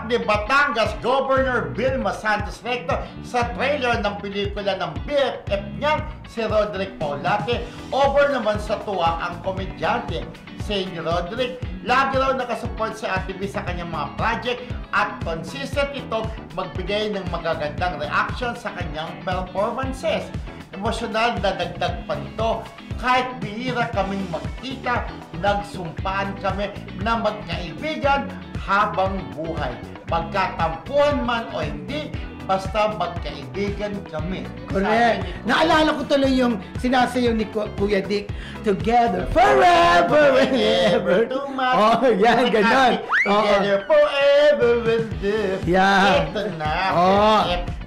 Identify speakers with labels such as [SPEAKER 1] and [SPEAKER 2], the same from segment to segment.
[SPEAKER 1] ni Batangas Governor Vilma Santos Recto sa trailer ng pelikula ng BFF niyang si Roderick Paulate. Over naman sa tuwa ang komedyante. Say ni Roderick, lagi raw nakasupport si Ate B sa kanyang mga project at consistent itong magbigay ng magagandang reaction sa kanyang performances. Emosyonal na dagdag pa nito, kahit bihira kaming magkita, nagsumpaan kami na magkaibigan habang buhay. Magkatampuhan man o hindi, basta magkaibigan kami.
[SPEAKER 2] Correct. Naalala ko tuloy yung sinasayaw ni Kuya Dick, Together Forever and Ever. Oh, yan, ganon.
[SPEAKER 1] Together Forever and Ever.
[SPEAKER 2] Yeah.
[SPEAKER 1] Ito na.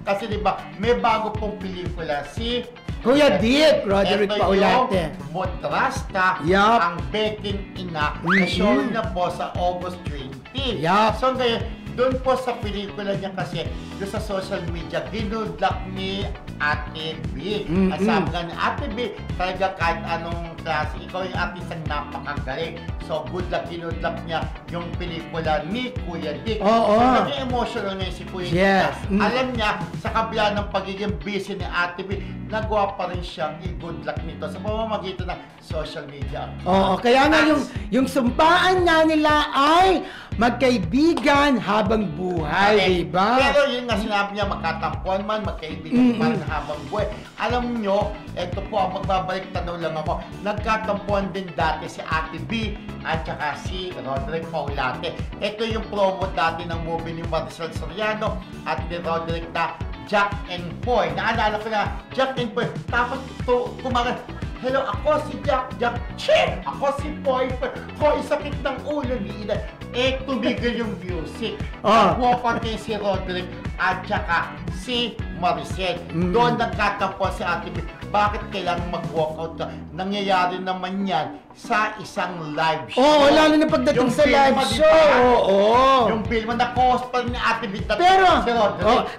[SPEAKER 1] Kasi diba, may bago pong pelikula si
[SPEAKER 2] Kuya Dick, Roderick Paulate.
[SPEAKER 1] Ito yung Modrasta, ang Baking Ina, na show na po sa August 20. So ngayon, doon po sa pelikula niya kasi, doon sa social media, ginudlak ni Ate B. At sabi nga ni Ate B, talaga kahit anong klase, ikaw yung artist ang napakagaling. So good luck, ginudlak niya yung pelikula ni Kuya Dick. So naging emotional ngayon si Kuya Dick. Alam niya, sa kabila ng pagiging busy ni Ate B, nagawa pa rin siyang i-good luck nito sa pamamagitan ng social media.
[SPEAKER 2] Kaya nga yung sumpaan nga nila ay magkaibigan habang buhay, diba?
[SPEAKER 1] Pero yun nga sinabi niya, magkatampuan man, magkaibigan man habang buhay. Alam nyo, ito po, magbabalik tanong lang ako, nagkatampuan din dati si Ate B at saka si Roderick Paulate. Ito yung promo dati ng movie ni Maricel Soriano at ni Roderick na Jack and Poy. Naalala ko na, Jack and Poy. Tapos kumagal, hello, ako si Jack, Chip! Ako si Poy, Hoy, sakit ng ulo ni Ina. Tumigil yung music. Nag-walk kay si Roderick at saka si Maricel. Doon nagkatapo si Ate B. Bakit kailangan mag-walkout ka? Nangyayari naman yan sa isang live show.
[SPEAKER 2] Lalo na pagdating sa live show.
[SPEAKER 1] Yung film na co-host pa ni Ate B.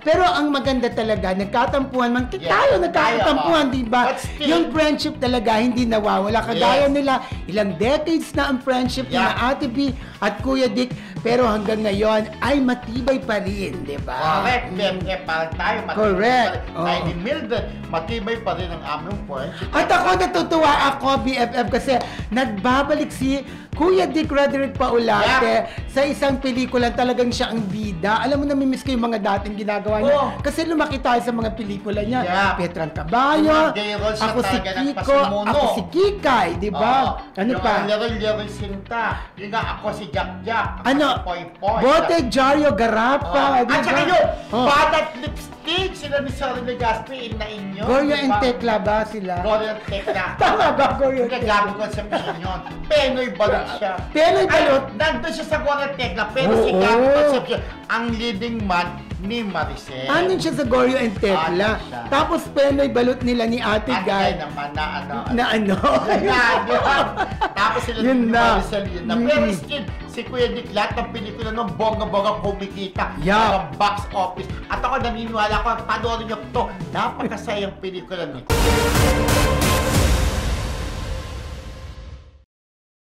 [SPEAKER 2] Pero ang maganda talaga, nagkatampuhan man. Tayo nagkatampuhan, diba? Yung friendship talaga hindi nawawala. Kagaya nila, ilang decades na ang friendship nila Ate B at Kuya Dick. Pero hanggang ngayon ay matibay pa rin, diba?
[SPEAKER 1] Correct. Parang tayo matibay pa rin. Tayo ni Mildred, matibay pa rin ang aming friendship.
[SPEAKER 2] At ako natutuwa ako, BFF, kasi nagbabalik si Kuya Dick Roderick Paulate sa isang pelikula, talagang siya ang bida. Alam mo, namimiss ko yung mga dating ginagawa niya. Kasi lumaki tayo sa mga pelikula niya. Petrang Caballo, ako si Kiko, ako si Kikay, di ba? Ano pa?
[SPEAKER 1] Leroy Sinta. Yung nga, ako si Jack.
[SPEAKER 2] Ano? Bote Jario Garapa.
[SPEAKER 1] At saka yun, Badat Lipstick, sila ni Sorry Legaspi, inain nyo.
[SPEAKER 2] Goyo and Tekla ba sila?
[SPEAKER 1] Goyo and Tekla.
[SPEAKER 2] Tama ba, Goyo and Tekla?
[SPEAKER 1] Nagagawin conception yun. Penoy balot siya.
[SPEAKER 2] Penoy balot?
[SPEAKER 1] Nandun siya sa Goyo and Tekla, pero si Gabo Concepcion, ang leading man ni Maricel.
[SPEAKER 2] Andun siya sa Goyo and Tekla. Tapos Penoy balot nila ni Ate Guy.
[SPEAKER 1] At naman na
[SPEAKER 2] ano.
[SPEAKER 1] Tapos sila ni Maricel yun na. Pero still, si Kuya Dick, lahat ng pelikula ng bongga-bongga kumikita ng box office. At ako naniniwala ko, panoorin niyo ito, napakasayang pelikula nito.